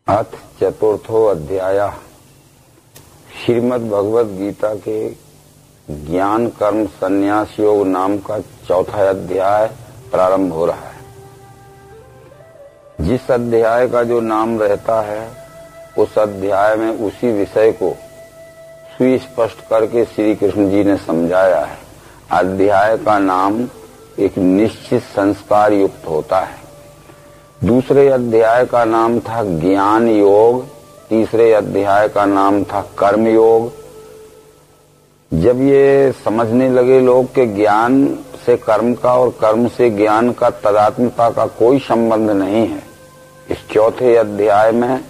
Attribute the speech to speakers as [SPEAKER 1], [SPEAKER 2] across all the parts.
[SPEAKER 1] अथ चतुर्थो अध्याय। श्रीमद् भगवद गीता के ज्ञान कर्म संन्यास योग नाम का चौथा अध्याय प्रारंभ हो रहा है। जिस अध्याय का जो नाम रहता है उस अध्याय में उसी विषय को सुस्पष्ट करके श्री कृष्ण जी ने समझाया है। अध्याय का नाम एक निश्चित संस्कार युक्त होता है। दूसरे अध्याय का नाम था ज्ञान योग, तीसरे अध्याय का नाम था कर्म योग। जब ये समझने लगे लोग कि ज्ञान से कर्म का और कर्म से ज्ञान का तादात्म्यता का कोई संबंध नहीं है, इस चौथे अध्याय में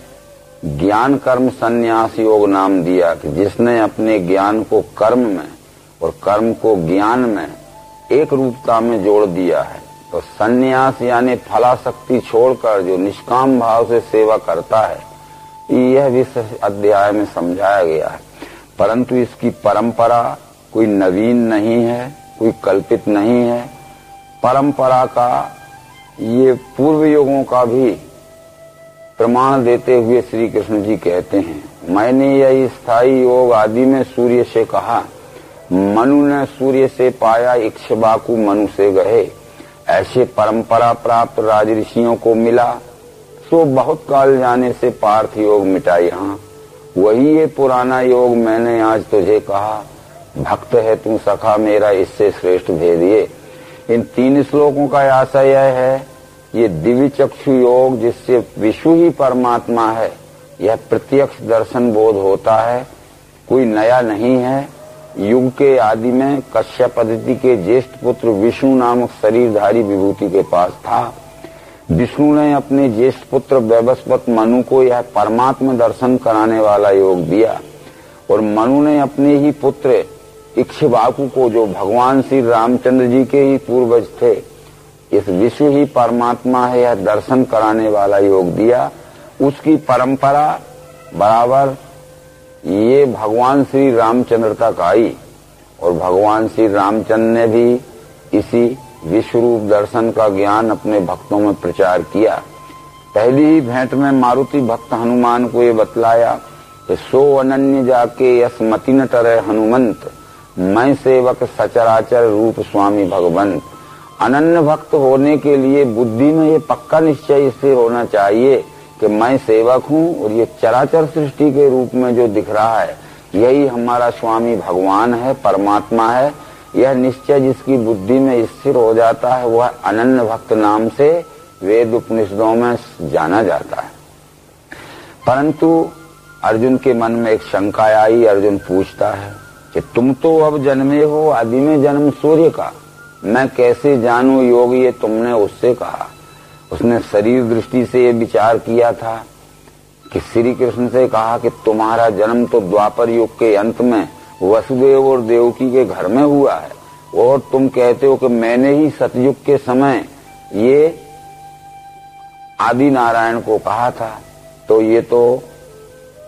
[SPEAKER 1] ज्ञान कर्म संन्यास योग नाम दिया कि जिसने अपने ज्ञान को कर्म में और कर्म को ज्ञान में एक रूपता में जोड़ दिया है, तो संन्यास यानी फलाशक्ति छोड़कर जो निष्काम भाव से सेवा करता है, यह भी इस अध्याय में समझाया गया है। परंतु इसकी परंपरा कोई नवीन नहीं है, कोई कल्पित नहीं है। परंपरा का ये पूर्व युगों का भी प्रमाण देते हुए श्री कृष्ण जी कहते हैं, मैंने यही स्थायी योग आदि में सूर्य से कहा, मनु ने सूर्य से पाया, इक्ष्वाकु मनु से गए। ऐसे परंपरा प्राप्त राजऋषियों को मिला, सो बहुत काल जाने से पार्थ योग मिटा यहाँ। वही ये पुराना योग मैंने आज तुझे कहा, भक्त है तू सखा मेरा, इससे श्रेष्ठ भेद ये। इन 3 श्लोकों का आशय यह है, ये दिव्य चक्षु योग जिससे विश्व ही परमात्मा है, यह प्रत्यक्ष दर्शन बोध होता है, कोई नया नहीं है। युग के आदि में कश्यप पद्धति के ज्येष्ठ पुत्र विष्णु नामक शरीरधारी विभूति के पास था। विष्णु ने अपने ज्येष्ठ पुत्र वैवस्वत मनु को यह परमात्मा दर्शन कराने वाला योग दिया, और मनु ने अपने ही पुत्र इक्ष्वाकु को, जो भगवान श्री रामचंद्र जी के ही पूर्वज थे, इस विश्व ही परमात्मा है यह दर्शन कराने वाला योग दिया। उसकी परंपरा बराबर ये भगवान श्री रामचंद्र तक आई, और भगवान श्री रामचंद्र ने भी इसी विश्व रूप दर्शन का ज्ञान अपने भक्तों में प्रचार किया। पहली ही भेंट में मारुति भक्त हनुमान को ये बतलाया कि सो अनन्य जाके यसमति न टरे हनुमंत, मैं सेवक सचराचर रूप स्वामी भगवंत। अनन्य भक्त होने के लिए बुद्धि में ये पक्का निश्चय इससे होना चाहिए कि मैं सेवक हूँ, और ये चराचर सृष्टि के रूप में जो दिख रहा है यही हमारा स्वामी भगवान है, परमात्मा है। यह निश्चय जिसकी बुद्धि में स्थिर हो जाता है वह अनन्य भक्त नाम से वेद उपनिषदों में जाना जाता है। परंतु अर्जुन के मन में एक शंका आई। अर्जुन पूछता है कि तुम तो अब जन्मे हो आदि में जन्म सूर्य का, मैं कैसे जानूं योग ये तुमने उससे कहा। उसने शरीर दृष्टि से ये विचार किया था कि श्री कृष्ण से कहा कि तुम्हारा जन्म तो द्वापर युग के अंत में वसुदेव और देवकी के घर में हुआ है, और तुम कहते हो कि मैंने ही सतयुग के समय ये आदि नारायण को कहा था, तो ये तो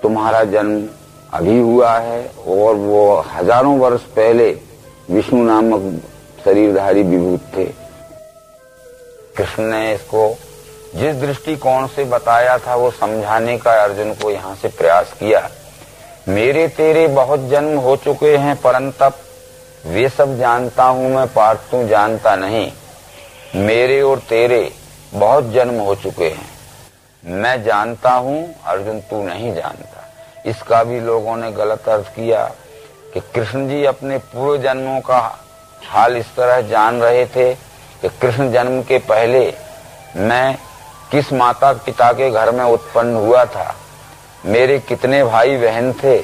[SPEAKER 1] तुम्हारा जन्म अभी हुआ है, और वो हजारों वर्ष पहले विष्णु नामक शरीरधारी विभूत थे। कृष्ण ने इसको जिस दृष्टिकोण से बताया था वो समझाने का अर्जुन को यहाँ से प्रयास किया। मेरे तेरे बहुत जन्म हो चुके हैं, परंतप वे सब जानता हूँ मैं, पार्थ तू जानता नहीं। मेरे और तेरे बहुत जन्म हो चुके हैं, मैं जानता हूँ, अर्जुन तू नहीं जानता। इसका भी लोगों ने गलत अर्थ किया कि कृष्ण जी अपने पूर्व जन्मों का हाल इस तरह जान रहे थे कि कृष्ण जन्म के पहले मैं किस माता पिता के घर में उत्पन्न हुआ था, मेरे कितने भाई बहन थे,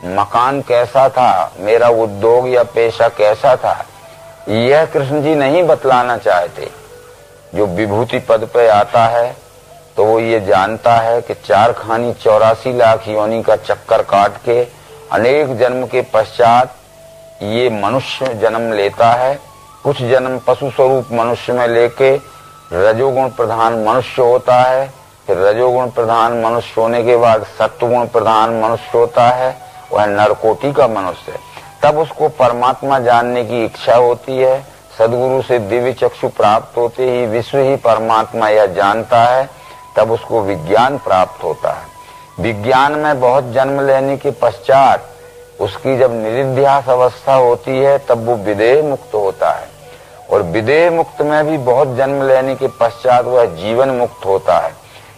[SPEAKER 1] मकान कैसा था, मेरा उद्योग या पेशा कैसा था, यह कृष्ण जी नहीं बतलाना चाहते। जो विभूति पद पे आता है तो वो ये जानता है कि 4 खानी 84 लाख योनि का चक्कर काट के अनेक जन्म के पश्चात ये मनुष्य जन्म लेता है। कुछ जन्म पशु स्वरूप मनुष्य में लेके रजोगुण प्रधान मनुष्य होता है, फिर रजोगुण प्रधान मनुष्य होने के बाद सत्वगुण प्रधान मनुष्य होता है, वह नरकोटि का मनुष्य है। तब उसको परमात्मा जानने की इच्छा होती है। सदगुरु से दिव्य चक्षु प्राप्त होते ही विश्व ही परमात्मा यह जानता है तब उसको विज्ञान प्राप्त होता है। विज्ञान में बहुत जन्म लेने के पश्चात उसकी जब निरिध्यास अवस्था होती है तब वो विदेह मुक्त होता है, और विदेह मुक्त में भी बहुत जन्म लेने के पश्चात वह जीवन मुक्त होता है।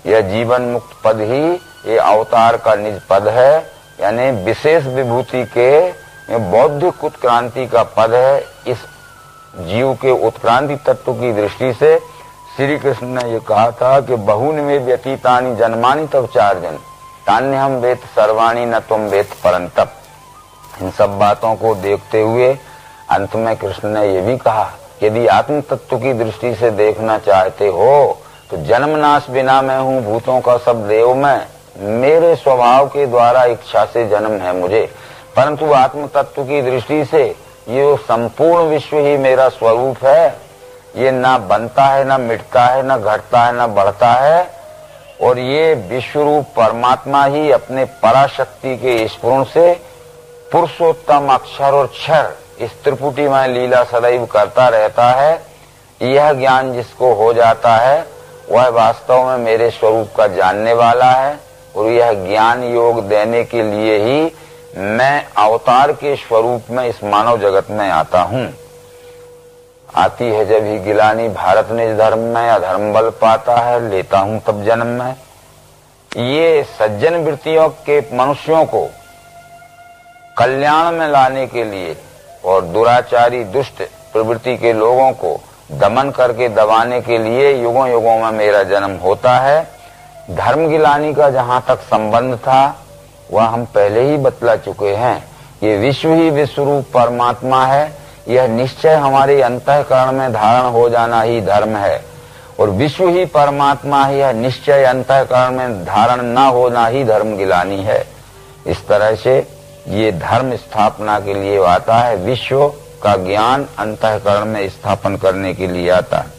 [SPEAKER 1] यह जीवन मुक्त पद ही ये अवतार का निज पद है, यानी विशेष विभूति के बौद्धिक उत्क्रांति का पद है। इस जीव के उत्क्रांति तत्व की दृष्टि से श्री कृष्ण ने ये कहा था कि बहुन में व्यतीतानि जन्मानि तव चार्जन तान्य हम वेद सर्वाणी न तुम वेद परंतप। इन सब बातों को देखते हुए अंत में कृष्ण ने यह भी कहा, यदि आत्म तत्व की दृष्टि से देखना चाहते हो तो जन्म नाश बिना मैं हूँ, भूतों का सब देव मैं, मेरे स्वभाव के द्वारा इच्छा से जन्म है मुझे, परंतु आत्म तत्व की दृष्टि से ये संपूर्ण विश्व ही मेरा स्वरूप है। ये ना बनता है, ना मिटता है, ना घटता है, ना बढ़ता है, और ये विश्व रूप परमात्मा ही अपने पराशक्ति के स्फुरण से पुरुषोत्तम अक्षर और क्षर इस त्रिपुटीमय लीला सदैव करता रहता है। यह ज्ञान जिसको हो जाता है वह वास्तव में मेरे स्वरूप का जानने वाला है, और यह ज्ञान योग देने के लिए ही मैं अवतार के स्वरूप में इस मानव जगत में आता हूँ। आती है जब ही गिलानी भारत निज धर्म में, अधर्म बल पाता है लेता हूँ तब जन्म में। ये सज्जन वृत्तियों के मनुष्यों को कल्याण में लाने के लिए और दुराचारी दुष्ट प्रवृत्ति के लोगों को दमन करके दबाने के लिए युगों युगों में मेरा जन्म होता है। धर्म गिलानी का जहाँ तक संबंध था वह हम पहले ही बतला चुके हैं। ये विश्व ही विश्वरूप परमात्मा है, यह निश्चय हमारे अंतःकरण में धारण हो जाना ही धर्म है, और विश्व ही परमात्मा है, यह निश्चय अंतःकरण में धारण न होना ही धर्म गिलानी है। इस तरह से ये धर्म स्थापना के लिए आता है, विश्व का ज्ञान अंतःकरण में स्थापन करने के लिए आता है।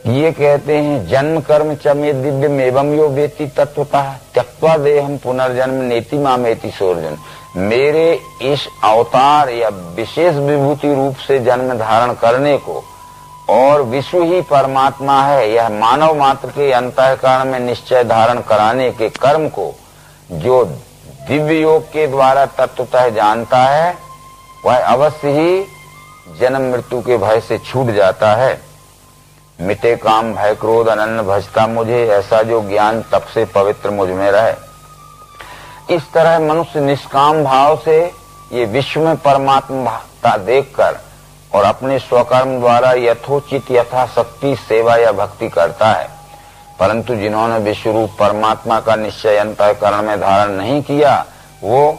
[SPEAKER 1] ये कहते हैं जन्म कर्म च मे दिव्यम एवं यो वेति तत्वतः त्यक्त्वा देहम पुनर्जन्म नेति मामेति सोर्जन। मेरे इस अवतार या विशेष विभूति रूप से जन्म धारण करने को और विश्व ही परमात्मा है यह मानव मात्र के अंतःकरण में निश्चय धारण कराने के कर्म को जो दिव्य योग के द्वारा तत्वतः जानता है वह अवश्य ही जन्म मृत्यु के भय से छूट जाता है। मिटे काम भय क्रोध अनन्य भजता मुझे, ऐसा जो ज्ञान तब से पवित्र मुझ में रहे। इस तरह मनुष्य निष्काम भाव से ये विश्व में परमात्मा देखकर और अपने स्वकर्म द्वारा यथोचित यथाशक्ति सेवा या भक्ति करता है, परंतु जिन्होंने विश्व रूप परमात्मा का निश्चय अंतःकरण में धारण नहीं किया वो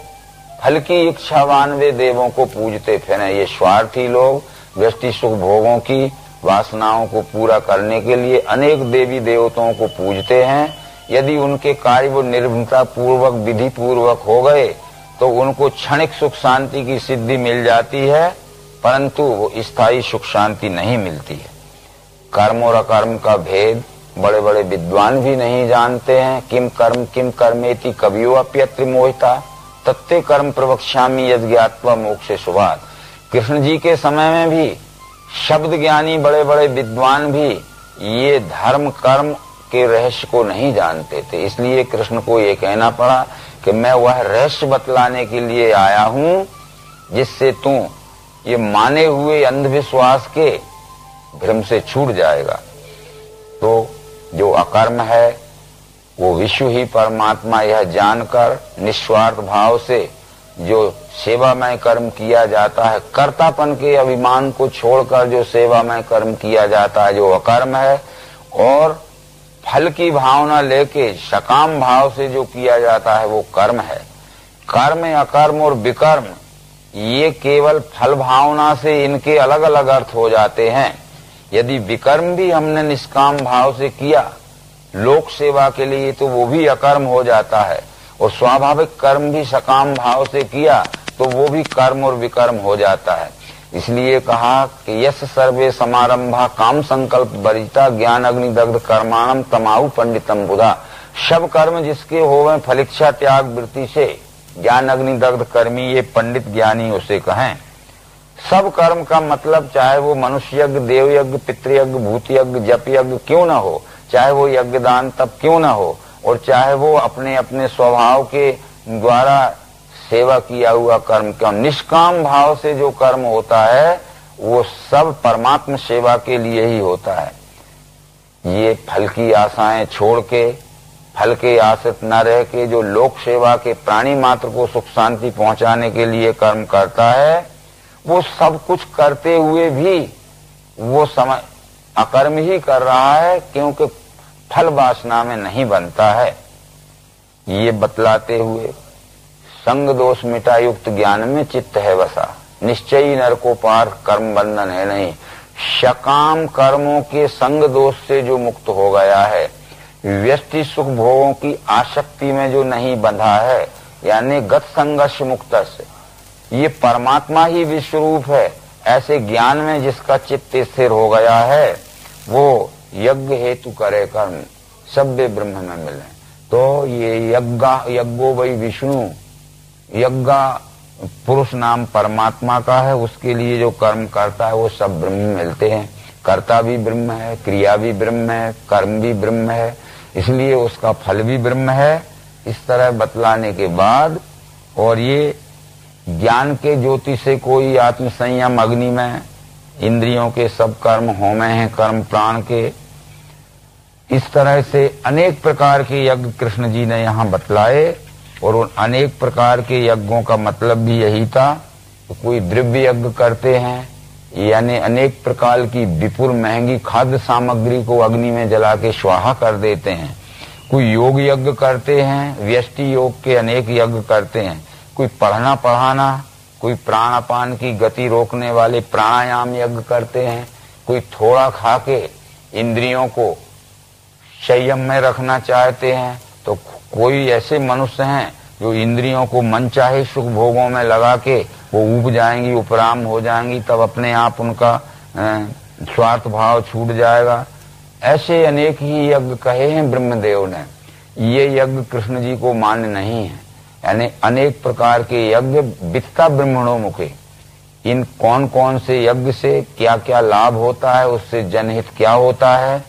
[SPEAKER 1] फल की इच्छावान वे देवों को पूजते फिरें। ये स्वार्थी लोग व्यष्टि सुख भोगों की वासनाओं को पूरा करने के लिए अनेक देवी देवताओं को पूजते हैं। यदि उनके कार्य वो निर्भीकता पूर्वक विधि पूर्वक हो गए तो उनको क्षणिक सुख शांति की सिद्धि मिल जाती है, परंतु वो स्थायी सुख शांति नहीं मिलती है। कर्म और अकर्म का भेद बड़े बड़े विद्वान भी नहीं जानते हैं। किम कर्मेति कवियो अप्यत्र मोहिता तत्ते कर्म प्रवक्ष्यामि यज्ञात्वा मोक्षे शुभात्। कृष्ण जी के समय में भी शब्द ज्ञानी बड़े बड़े विद्वान भी ये धर्म कर्म के रहस्य को नहीं जानते थे, इसलिए कृष्ण को ये कहना पड़ा कि मैं वह रहस्य बतलाने के लिए आया हूँ जिससे तू ये माने हुए अंधविश्वास के भ्रम से छूट जाएगा। तो जो अकर्म है वो विश्व ही परमात्मा यह जानकर निस्वार्थ भाव से जो सेवामय कर्म किया जाता है, कर्तापन के अभिमान को छोड़कर जो सेवामय कर्म किया जाता है जो अकर्म है, और फल की भावना लेके सकाम भाव से जो किया जाता है वो कर्म है। कर्म अकर्म और विकर्म ये केवल फल भावना से इनके अलग अलग अर्थ हो जाते हैं। यदि विकर्म भी हमने निष्काम भाव से किया लोक सेवा के लिए तो वो भी अकर्म हो जाता है, और स्वाभाविक कर्म भी सकाम भाव से किया तो वो भी कर्म और विकर्म हो जाता है। इसलिए कहा कि यस सर्वे समारंभा काम संकल्प बरिता ज्ञान अग्नि दग्ध कर्माणम तमाहु पंडितम बुधा। सब कर्म जिसके होवे फलिच्छा त्याग वृत्ति से ज्ञान अग्नि दग्ध कर्मी ये पंडित ज्ञानी उसे कहें। सब कर्म का मतलब चाहे वो मनुष्य यज्ञ देव यज्ञ पितृयज्ञ भूत यज्ञ जप यज्ञ क्यों न हो, चाहे वो यज्ञदान तप क्यों न हो, और चाहे वो अपने अपने स्वभाव के द्वारा सेवा किया हुआ कर्म क्यों, निष्काम भाव से जो कर्म होता है वो सब परमात्मा सेवा के लिए ही होता है। ये फल की आशाएं छोड़ के, फल के आश्रित न रह के जो लोक सेवा के प्राणी मात्र को सुख शांति पहुंचाने के लिए कर्म करता है, वो सब कुछ करते हुए भी वो समय अकर्म ही कर रहा है, क्योंकि फल वासना में नहीं बनता है। ये बतलाते हुए संग दोष मिटा युक्त ज्ञान में चित्त है बसा, निश्चयी नर को पार कर्म बंधन है नहीं। सकाम कर्मों के संग दोष से जो मुक्त हो गया है, व्यष्टि सुख भोगों की आसक्ति में जो नहीं बंधा है, यानी गत संघर्ष मुक्त से, ये परमात्मा ही विश्वरूप है, ऐसे ज्ञान में जिसका चित्त स्थिर हो गया है, वो यज्ञ हेतु करे कर्म सभ्य ब्रह्म में मिले। तो ये यज्ञो वही विष्णु, यज्ञ पुरुष नाम परमात्मा का है, उसके लिए जो कर्म करता है वो सब ब्रह्म मिलते हैं। कर्ता भी ब्रह्म है, क्रिया भी ब्रह्म है, कर्म भी ब्रह्म है, इसलिए उसका फल भी ब्रह्म है। इस तरह बतलाने के बाद, और ये ज्ञान के ज्योति से कोई आत्म संयम अग्नि में इंद्रियों के सब कर्म होमे हैं, कर्म प्राण के, इस तरह से अनेक प्रकार के यज्ञ कृष्ण जी ने यहाँ बतलाए। और उन अनेक प्रकार के यज्ञों का मतलब भी यही था, तो कोई द्रव्य यज्ञ करते हैं, यानी अनेक प्रकार की विपुल महंगी खाद्य सामग्री को अग्नि में जला के स्वाहा कर देते हैं। कोई योग यज्ञ करते हैं, व्यष्टि योग के अनेक यज्ञ करते हैं। कोई पढ़ना पढ़ाना, कोई प्राणापान की गति रोकने वाले प्राणायाम यज्ञ करते हैं। कोई थोड़ा खा के इंद्रियों को संयम में रखना चाहते हैं, तो कोई ऐसे मनुष्य हैं जो इंद्रियों को मनचाहे सुख भोगों में लगा के वो ऊब जाएंगी, उपराम हो जाएंगी, तब अपने आप उनका स्वार्थ भाव छूट जाएगा। ऐसे अनेक ही यज्ञ कहे हैं ब्रह्मदेव ने। ये यज्ञ कृष्ण जी को मान्य नहीं है, यानी अनेक प्रकार के यज्ञ वित्ता ब्रह्मणों मुखे। इन कौन कौन से यज्ञ से क्या क्या लाभ होता है, उससे जनहित क्या होता है,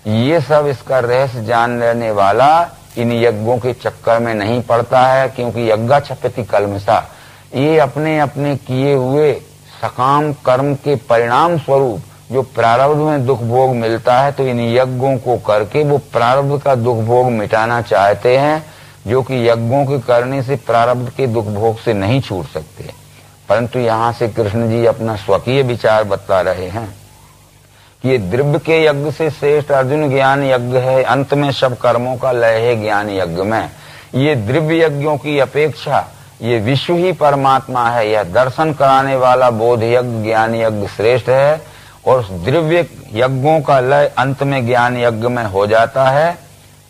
[SPEAKER 1] ये सब इसका रहस्य जान लेने वाला इन यज्ञों के चक्कर में नहीं पड़ता है, क्योंकि यज्ञा छपति कलमसा, ये अपने अपने किए हुए सकाम कर्म के परिणाम स्वरूप जो प्रारब्ध में दुख भोग मिलता है, तो इन यज्ञों को करके वो प्रारब्ध का दुख भोग मिटाना चाहते हैं, जो कि यज्ञों के करने से प्रारब्ध के दुख भोग से नहीं छूट सकते। परंतु यहाँ से कृष्ण जी अपना स्वकीय विचार बता रहे हैं कि ये द्रव्य के यज्ञ से श्रेष्ठ अर्जुन ज्ञान यज्ञ है, अंत में सब कर्मों का लय है ज्ञान यज्ञ में। ये द्रव्य यज्ञों की अपेक्षा ये विश्व ही परमात्मा है, यह दर्शन कराने वाला बोध यज्ञ ज्ञान यज्ञ श्रेष्ठ है। और द्रव्य यज्ञों का लय अंत में ज्ञान यज्ञ में हो जाता है,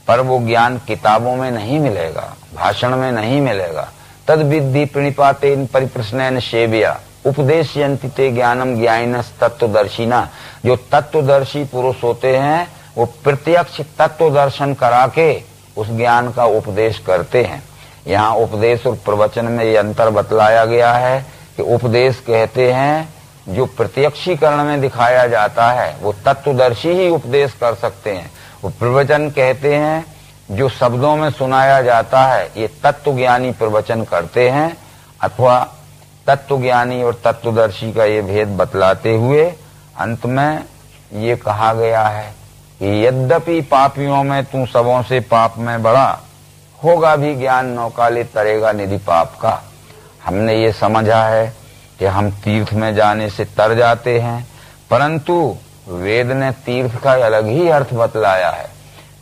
[SPEAKER 1] पर वो ज्ञान किताबों में नहीं मिलेगा, भाषण में नहीं मिलेगा। तद विद्धि प्रणिपातेन परिप्रश्नेन सेव्या उपदेशयन्ति ते ज्ञानम ज्ञानिनस् तत्वदर्शिना। जो तत्वदर्शी पुरुष होते हैं वो प्रत्यक्ष तत्व दर्शन करा के उस ज्ञान का उपदेश करते हैं। यहाँ उपदेश और प्रवचन में ये अंतर बतलाया गया है कि उपदेश कहते हैं जो प्रत्यक्षीकरण में दिखाया जाता है, वो तत्वदर्शी ही उपदेश कर सकते हैं। वो प्रवचन कहते हैं जो शब्दों में सुनाया जाता है, ये तत्वज्ञानी प्रवचन करते हैं। अथवा तत्वज्ञानी और तत्वदर्शी का ये भेद बतलाते हुए अंत में ये कहा गया है कि यद्यपि पापियों में तू सबों से पाप में बड़ा, होगा भी ज्ञान नौकाले तरेगा निधि पाप का। हमने ये समझा है कि हम तीर्थ में जाने से तर जाते हैं, परंतु वेद ने तीर्थ का अलग ही अर्थ बतलाया है।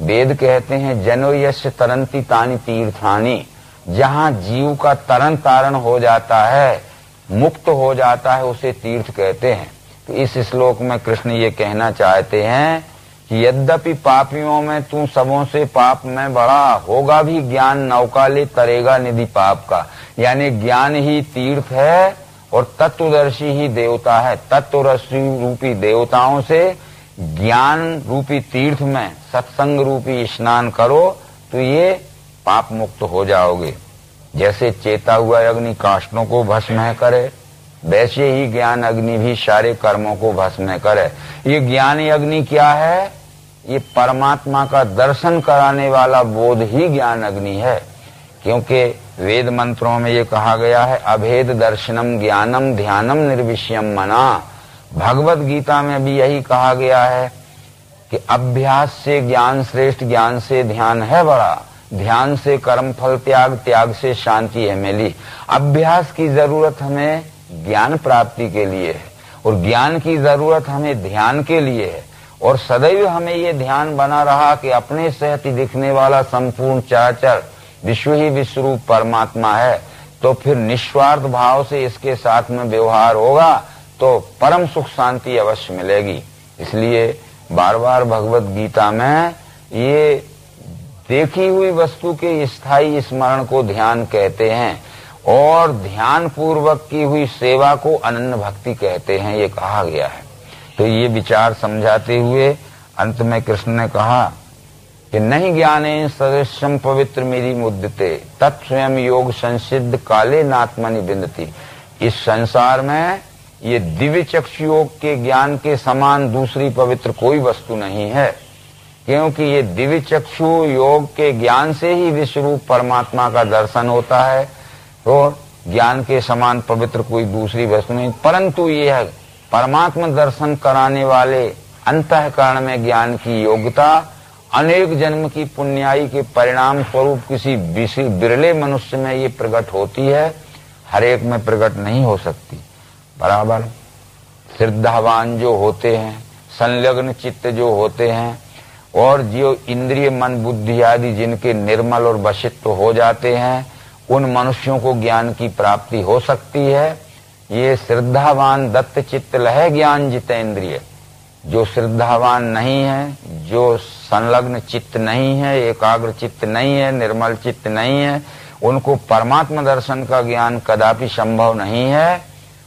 [SPEAKER 1] वेद कहते हैं जनो यस्य तरंती तानि तीर्थानि, जहाँ जीव का तरन तारण हो जाता है, मुक्त हो जाता है, उसे तीर्थ कहते हैं। तो इस श्लोक में कृष्ण ये कहना चाहते हैं कि यद्यपि पापियों में तू सबों से पाप में बड़ा, होगा भी ज्ञान नौकाले तरेगा निधि पाप का। यानी ज्ञान ही तीर्थ है और तत्वदर्शी ही देवता है। तत्वदर्शी रूपी देवताओं से ज्ञान रूपी तीर्थ में सत्संग रूपी स्नान करो तो ये पाप मुक्त हो जाओगे। जैसे चेता हुआ अग्नि काष्ठों को भस्म करे, वैसे ही ज्ञान अग्नि भी सारे कर्मों को भस्म करे। ये ज्ञान अग्नि क्या है? ये परमात्मा का दर्शन कराने वाला बोध ही ज्ञान अग्नि है। क्योंकि वेद मंत्रों में ये कहा गया है, अभेद दर्शनम ज्ञानम ध्यानम निर्विषयम मना। भगवत गीता में भी यही कहा गया है कि अभ्यास से ज्ञान श्रेष्ठ, ज्ञान से ध्यान है बड़ा, ध्यान से कर्म फल त्याग, त्याग से शांति है मिली। अभ्यास की जरूरत हमें ज्ञान प्राप्ति के लिए है और ज्ञान की जरूरत हमें ध्यान के लिए है। और सदैव हमें ये ध्यान बना रहा कि अपने सहत ही दिखने वाला संपूर्ण चराचर विश्व ही विश्वरूप परमात्मा है, तो फिर निस्वार्थ भाव से इसके साथ में व्यवहार होगा तो परम सुख शांति अवश्य मिलेगी। इसलिए बार बार भगवत गीता में ये देखी हुई वस्तु के स्थायी स्मरण को ध्यान कहते हैं और ध्यान पूर्वक की हुई सेवा को अनन्य भक्ति कहते हैं, ये कहा गया है। तो ये विचार समझाते हुए अंत में कृष्ण ने कहा कि नहीं ज्ञाने सदृशम पवित्र मेरी मुद्दते तत्स्वयं योग संसिद्ध काले नात्मनि बिंदती। इस संसार में ये दिव्य चक्षु योग के ज्ञान के समान दूसरी पवित्र कोई वस्तु नहीं है, क्योंकि ये दिव्य चक्षु योग के ज्ञान से ही विश्वरूप परमात्मा का दर्शन होता है। तो ज्ञान के समान पवित्र कोई दूसरी वस्तु नहीं, परंतु ये है परमात्मा दर्शन कराने वाले अंतःकरण में ज्ञान की योग्यता अनेक जन्म की पुण्याई के परिणाम स्वरूप किसी बिरले मनुष्य में ये प्रकट होती है, हर एक में प्रकट नहीं हो सकती। बराबर श्रद्धावान जो होते हैं, संलग्न चित्त जो होते हैं और जो इंद्रिय मन बुद्धि आदि जिनके निर्मल और वशिष्ठ हो जाते हैं, उन मनुष्यों को ज्ञान की प्राप्ति हो सकती है। ये श्रद्धावान दत्त चित्त लहे ज्ञान जितेंद्रिय। जो श्रद्धावान नहीं है, जो संलग्न चित्त नहीं है, एकाग्र चित्त नहीं है, निर्मल चित्त नहीं है, उनको परमात्मा दर्शन का ज्ञान कदापि संभव नहीं है।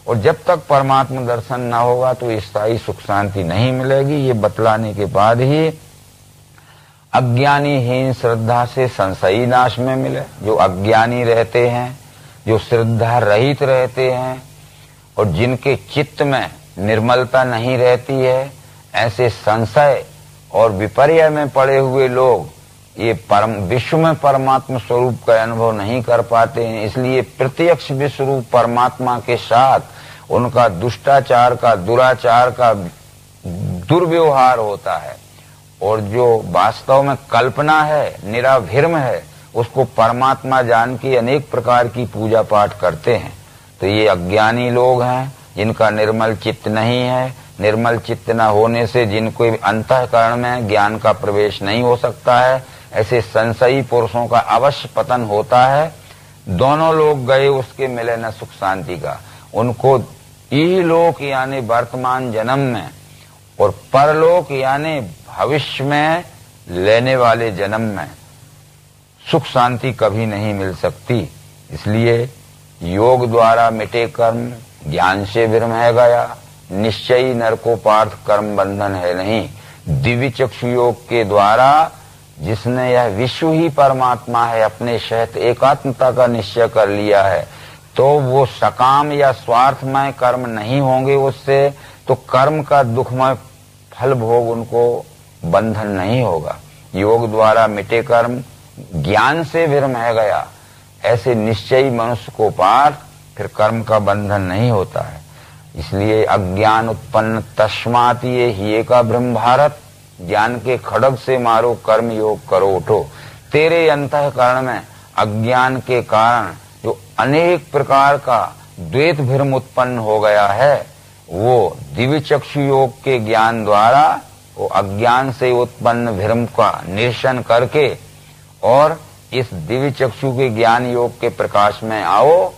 [SPEAKER 1] और जब तक परमात्मा दर्शन न होगा तो स्थायी सुख शांति नहीं मिलेगी। ये बतलाने के बाद ही अज्ञानीहीन श्रद्धा से संशयी नाश में मिले। जो अज्ञानी रहते हैं, जो श्रद्धा रहित रहते हैं और जिनके चित्त में निर्मलता नहीं रहती है, ऐसे संशय और विपर्य में पड़े हुए लोग ये विश्व में परमात्मा स्वरूप का अनुभव नहीं कर पाते हैं। इसलिए प्रत्यक्ष विश्वरूप परमात्मा के साथ उनका दुष्टाचार का, दुराचार का दुर्व्यवहार होता है और जो वास्तव में कल्पना है, निराभिर्म है, उसको परमात्मा जान के अनेक प्रकार की पूजा पाठ करते हैं। तो ये अज्ञानी लोग हैं जिनका निर्मल चित्त नहीं है। निर्मल चित्त न होने से जिनको अंतःकरण में ज्ञान का प्रवेश नहीं हो सकता है, ऐसे संशयी पुरुषों का अवश्य पतन होता है। दोनों लोग गए उसके मिले न सुख शांति का। उनको इहलोक यानी वर्तमान जन्म में और परलोक यानी भविष्य में लेने वाले जन्म में सुख शांति कभी नहीं मिल सकती। इसलिए योग द्वारा मिटे कर्म ज्ञान से विरम है गया, निश्चयी नरकोपार्थ कर्म बंधन है नहीं। दिव्य चक्षु योग के द्वारा जिसने यह विश्व ही परमात्मा है अपने सहित एकात्मता का निश्चय कर लिया है, तो वो सकाम या स्वार्थमय कर्म नहीं होंगे उससे, तो कर्म का दुखमय फल भोग उनको बंधन नहीं होगा। योग द्वारा मिटे कर्म ज्ञान से विरम है गया, ऐसे निश्चयी मनुष्य को पार फिर कर्म का बंधन नहीं होता है। इसलिए अज्ञान उत्पन्न तस्मात् ये ही का ब्रह्म भारत, ज्ञान के खड़ग से मारो कर्म योग करो उठो। तेरे अंतःकरण में अज्ञान के कारण जो अनेक प्रकार का द्वैत भ्रम उत्पन्न हो गया है, वो दिव्य चक्षु योग के ज्ञान द्वारा वो अज्ञान से उत्पन्न भ्रम का निरसन करके और इस दिव्य चक्षु के ज्ञान योग के प्रकाश में आओ,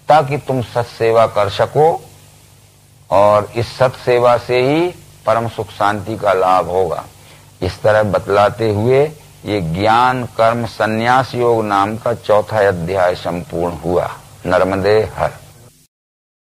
[SPEAKER 1] ताकि तुम सत्सेवा कर सको और इस सत्सेवा से ही परम सुख शांति का लाभ होगा। इस तरह बतलाते हुए ये ज्ञान कर्म संन्यास योग नाम का चौथा अध्याय संपूर्ण हुआ। नर्मदे हर।